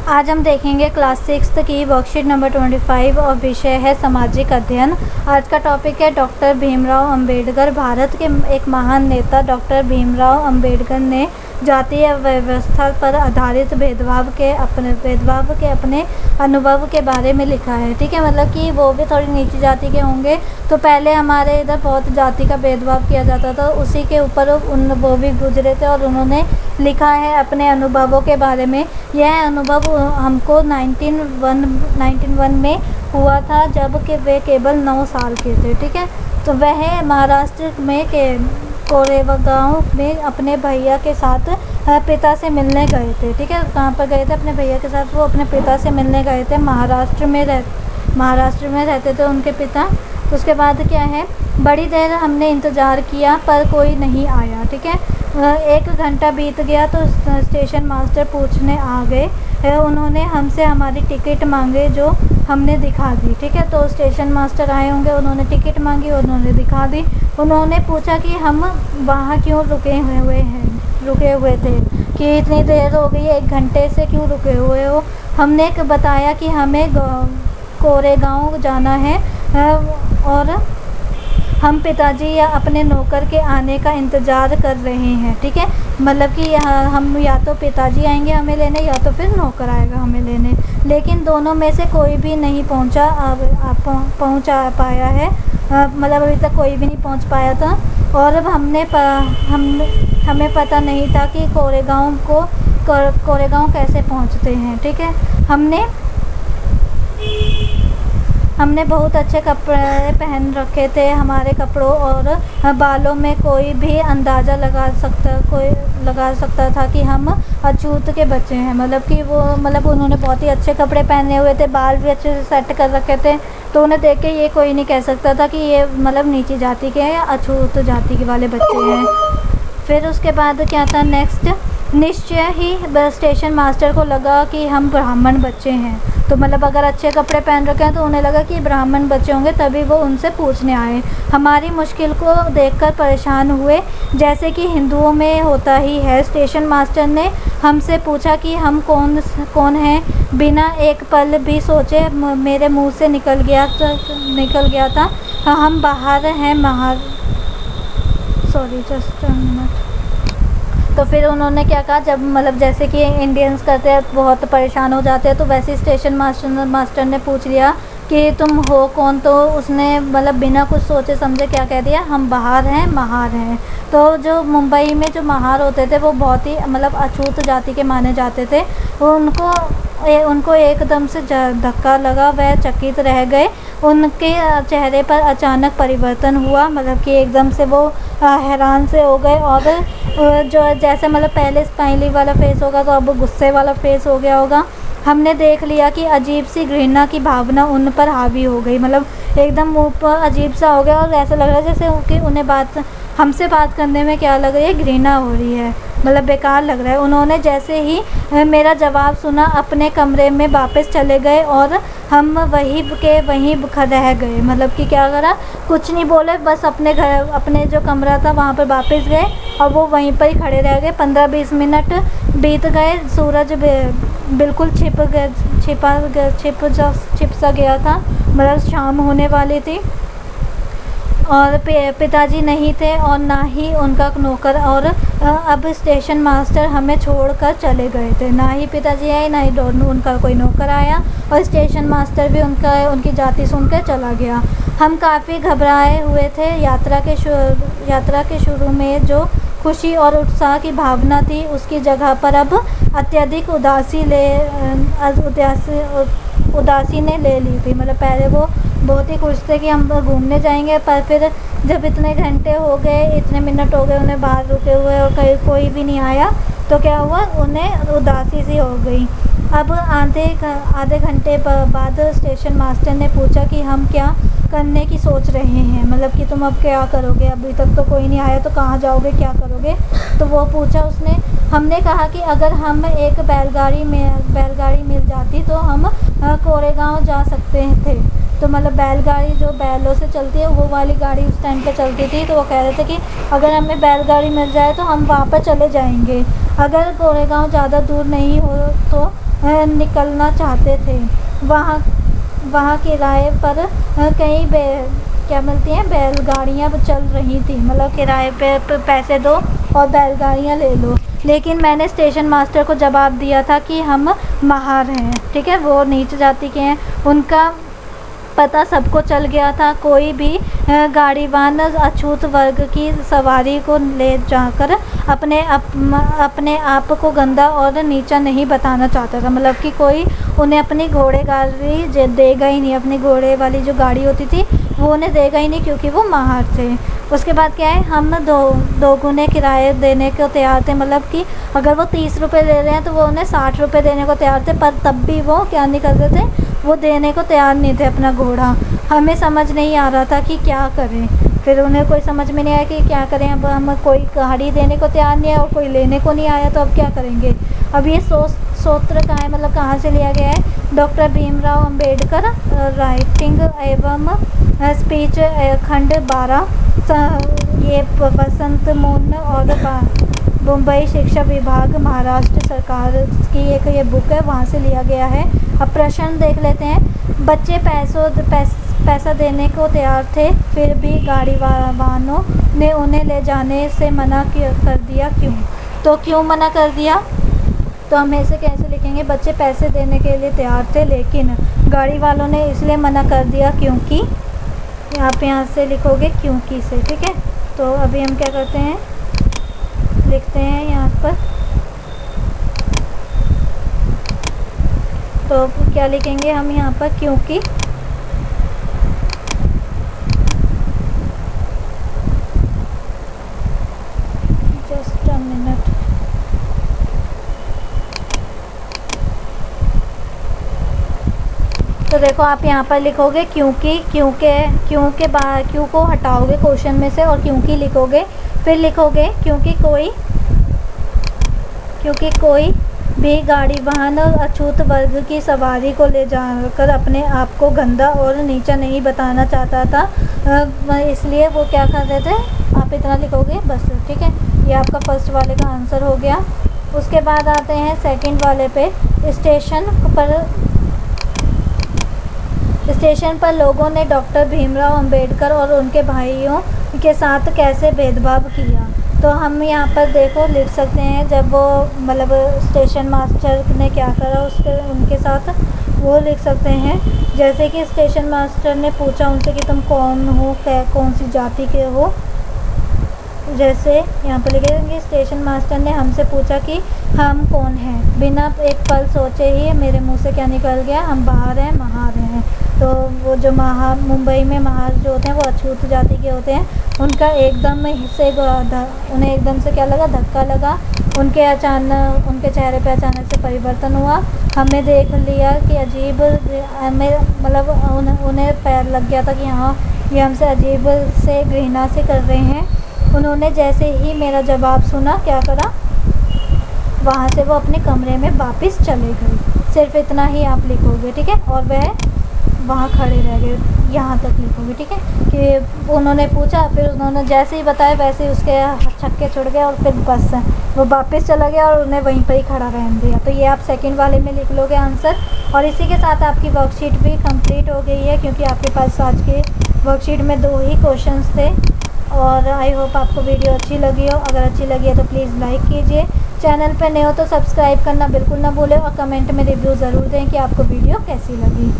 आज हम देखेंगे क्लास 6 की वर्कशीट नंबर 25 और विषय है सामाजिक अध्ययन। आज का टॉपिक है डॉक्टर भीमराव अंबेडकर। भारत के एक महान नेता डॉक्टर भीमराव अंबेडकर ने जातीय व्यवस्था पर आधारित भेदभाव के अपने अनुभव के बारे में लिखा है। ठीक है, मतलब कि वो भी थोड़ी नीची जाति के होंगे, तो पहले हमारे इधर बहुत जाति का भेदभाव किया जाता था, उसी के ऊपर वो भी गुजरे थे और उन्होंने लिखा है अपने अनुभवों के बारे में। यह अनुभव हमको 1901 में हुआ था, जब कि वे केवल 9 साल के थे। ठीक है, तो वह महाराष्ट्र में कोरेगांव में अपने भैया के साथ पिता से मिलने गए थे। ठीक है, कहाँ पर गए थे? अपने भैया के साथ वो अपने पिता से मिलने गए थे। महाराष्ट्र में रहते थे उनके पिता। तो उसके बाद क्या है, बड़ी देर हमने इंतज़ार किया पर कोई नहीं आया। ठीक है, 1 घंटा बीत गया तो स्टेशन मास्टर पूछने आ गए। उन्होंने हमसे हमारी टिकट मांगे जो हमने दिखा दी। ठीक है, तो स्टेशन मास्टर आए होंगे, उन्होंने टिकट मांगी, उन्होंने दिखा दी। उन्होंने पूछा कि हम वहाँ क्यों रुके हुए थे, कि इतनी देर हो गई है, 1 घंटे से क्यों रुके हुए हो। हमने बताया कि हमें कोरेगांव जाना है और हम पिताजी या अपने नौकर के आने का इंतज़ार कर रहे हैं। ठीक है, मतलब कि हम या तो पिताजी आएंगे हमें लेने या तो फिर नौकर आएगा हमें लेने, लेकिन दोनों में से कोई भी नहीं पहुंच पाया है। मतलब अभी तक कोई भी नहीं पहुंच पाया था और अब हमें पता नहीं था कि कोरेगांव कैसे पहुंचते हैं। ठीक है, हमने बहुत अच्छे कपड़े पहन रखे थे। हमारे कपड़ों और बालों में कोई भी अंदाज़ा लगा सकता था कि हम अछूत के बच्चे हैं। मतलब कि उन्होंने बहुत ही अच्छे कपड़े पहने हुए थे, बाल भी अच्छे से सेट कर रखे थे, तो उन्हें देख के ये कोई नहीं कह सकता था कि ये नीची जाति के या अछूत जाति के वाले बच्चे हैं। फिर उसके बाद क्या था नेक्स्ट, निश्चय ही स्टेशन मास्टर को लगा कि हम ब्राह्मण बच्चे हैं। तो अगर अच्छे कपड़े पहन रखे हैं तो उन्हें लगा कि ब्राह्मण बच्चे होंगे, तभी वो उनसे पूछने आए। हमारी मुश्किल को देखकर परेशान हुए, जैसे कि हिंदुओं में होता ही है। स्टेशन मास्टर ने हमसे पूछा कि हम कौन हैं। बिना एक पल भी सोचे मेरे मुंह से निकल गया था हम बाहर हैं जस्ट अ मिनट। तो फिर उन्होंने क्या कहा, जब जैसे कि इंडियंस करते हैं बहुत परेशान हो जाते हैं, तो वैसे स्टेशन मास्टर ने पूछ लिया कि तुम हो कौन। तो उसने बिना कुछ सोचे समझे क्या कह दिया, हम बाहर हैं महार हैं। तो जो मुंबई में जो महार होते थे वो बहुत ही अछूत जाति के माने जाते थे। उनको एकदम से धक्का लगा, वह चकित रह गए। उनके चेहरे पर अचानक परिवर्तन हुआ, कि एकदम से वो हैरान से हो गए और जो जैसे पहले स्माइली वाला फेस होगा तो अब गुस्से वाला फेस हो गया होगा। हमने देख लिया कि अजीब सी घृणा की भावना उन पर हावी हो गई। एकदम मुँह पर अजीब सा हो गया और ऐसा लग रहा है जैसे कि उन्हें हमसे बात करने में क्या लग रही है, घृणा हो रही है, बेकार लग रहा है। उन्होंने जैसे ही मेरा जवाब सुना अपने कमरे में वापस चले गए और हम वहीं रह गए। कि क्या करा, कुछ नहीं बोले, बस अपने जो कमरा था वहाँ पर वापस गए और वो वहीं पर ही खड़े रह गए। 15-20 मिनट बीत गए, सूरज बिल्कुल छिप सा गया था, शाम होने वाली थी और पिताजी नहीं थे और ना ही उनका नौकर। और अब स्टेशन मास्टर हमें छोड़कर चले गए थे। ना ही पिताजी आए, ना ही उनका कोई नौकर आया और स्टेशन मास्टर भी उनकी जाति सुनकर चला गया। हम काफ़ी घबराए हुए थे। यात्रा के शुरू में जो खुशी और उत्साह की भावना थी, उसकी जगह पर अब अत्यधिक उदासी ने ले ली थी। पहले वो बहुत ही खुश थे कि हम घूमने जाएंगे, पर फिर जब इतने घंटे हो गए, इतने मिनट हो गए उन्हें बाहर रुके हुए और कहीं कोई भी नहीं आया, तो क्या हुआ, उन्हें उदासी सी हो गई। अब आधे घंटे बाद स्टेशन मास्टर ने पूछा कि हम क्या करने की सोच रहे हैं, कि तुम अब क्या करोगे, अभी तक तो कोई नहीं आया, तो कहाँ जाओगे, क्या करोगे। तो वो पूछा उसने। हमने कहा कि अगर हम एक बैलगाड़ी मिल जाती तो हम कोरेगांव जा सकते थे। तो बैलगाड़ी जो बैलों से चलती है वो वाली गाड़ी उस टाइम पे चलती थी। तो वो कह रहे थे कि अगर हमें बैलगाड़ी मिल जाए तो हम वहाँ पर चले जाएंगे। अगर कोरेगांव ज़्यादा दूर नहीं हो तो निकलना चाहते थे। वहाँ किराए पर कई क्या मिलती हैं, बैलगाड़ियाँ चल रही थी, मतलब किराए पे पैसे दो और बैलगाड़ियाँ ले लो। लेकिन मैंने स्टेशन मास्टर को जवाब दिया था कि हम महार हैं, ठीक है, वो नीच जाति के हैं। उनका पता सबको चल गया था। कोई भी गाड़ीवान अछूत वर्ग की सवारी को ले जाकर अपने आप को गंदा और नीचा नहीं बताना चाहता था। मतलब कि कोई उन्हें अपनी घोड़े गाड़ी देगा ही नहीं, अपनी घोड़े वाली जो गाड़ी होती थी वो उन्हें देगा ही नहीं, क्योंकि वो महार थे। उसके बाद क्या है, हम दो गुने किराए देने को तैयार थे। मतलब कि अगर वो 30 रुपये ले रहे हैं तो वो उन्हें 60 रुपये देने को तैयार थे, पर तब भी वो क्या नहीं करते थे, वो देने को तैयार नहीं थे अपना घोड़ा। हमें समझ नहीं आ रहा था कि क्या करें। फिर उन्हें कोई समझ में नहीं आया कि क्या करें। अब हम कोई गाड़ी देने को तैयार नहीं है और कोई लेने को नहीं आया, तो अब क्या करेंगे। अब ये सूत्र कहाँ है, मतलब कहाँ से लिया गया है। डॉक्टर भीमराव अंबेडकर राइटिंग एवं स्पीच खंड 12, ये वसंत मोहन और मुंबई शिक्षा विभाग महाराष्ट्र सरकार की एक ये बुक है, वहाँ से लिया गया है। अब प्रश्न देख लेते हैं। बच्चे पैसा देने को तैयार थे, फिर भी गाड़ी वालों ने उन्हें ले जाने से मना कर दिया, क्यों। तो क्यों मना कर दिया, तो हम ऐसे कैसे लिखेंगे, बच्चे पैसे देने के लिए तैयार थे लेकिन गाड़ी वालों ने इसलिए मना कर दिया क्योंकि। आप यहाँ से लिखोगे क्योंकि से, ठीक है। तो अभी हम क्या करते हैं, लिखते हैं यहाँ पर। तो क्या लिखेंगे हम यहाँ पर, क्योंकि। Just a minute. तो देखो आप यहाँ पर लिखोगे क्योंकि, क्यों को हटाओगे क्वेश्चन में से और क्योंकि लिखोगे। फिर लिखोगे क्योंकि कोई भी गाड़ी वाहन अछूत वर्ग की सवारी को ले जाकर अपने आप को गंदा और नीचा नहीं बताना चाहता था, इसलिए वो क्या कर रहे थे। आप इतना लिखोगे बस, ठीक है। ये आपका फर्स्ट वाले का आंसर हो गया। उसके बाद आते हैं सेकंड वाले पे। स्टेशन पर लोगों ने डॉक्टर भीमराव अंबेडकर और उनके भाइयों के साथ कैसे भेदभाव किया। तो हम यहाँ पर देखो लिख सकते हैं, जब वो मतलब स्टेशन मास्टर ने क्या करा उनके साथ, वो लिख सकते हैं। जैसे कि स्टेशन मास्टर ने पूछा उनसे कि तुम कौन हो, कौन सी जाति के हो। जैसे यहाँ पर लिखेंगे, स्टेशन मास्टर ने हमसे पूछा कि हम कौन हैं। बिना एक पल सोचे ही मेरे मुंह से क्या निकल गया, हम बाहर हैं, महार हैं। तो वो जो मुंबई में महार जो होते हैं वो अछूत जाति के होते हैं। उनका उन्हें एकदम से क्या लगा, धक्का लगा। उनके चेहरे पे अचानक से परिवर्तन हुआ। हमें देख लिया कि अजीब, मतलब उन्हें पैर लग गया था कि हाँ ये हमसे अजीब से घृणा से कर रहे हैं। उन्होंने जैसे ही मेरा जवाब सुना, क्या करा, वहाँ से वो अपने कमरे में वापस चले गए। सिर्फ इतना ही आप लिखोगे, ठीक है। और वह वहाँ खड़े रह गए, यहाँ तक लिखोगे, ठीक है। कि उन्होंने पूछा, फिर उन्होंने जैसे ही बताया वैसे ही उसके छक्के छुड़ गए और फिर बस वो वापस चला गया और उन्हें वहीं पर ही खड़ा रहने दिया। तो ये आप सेकंड वाले में लिख लोगे आंसर। और इसी के साथ आपकी वर्कशीट भी कंप्लीट हो गई है, क्योंकि आपके पास आज के वर्कशीट में 2 ही क्वेश्चंस थे। और आई होप आपको वीडियो अच्छी लगी हो। अगर अच्छी लगी है तो प्लीज़ लाइक कीजिए। चैनल पर नए हो तो सब्सक्राइब करना बिल्कुल ना भूलें और कमेंट में रिव्यू ज़रूर दें कि आपको वीडियो कैसी लगी।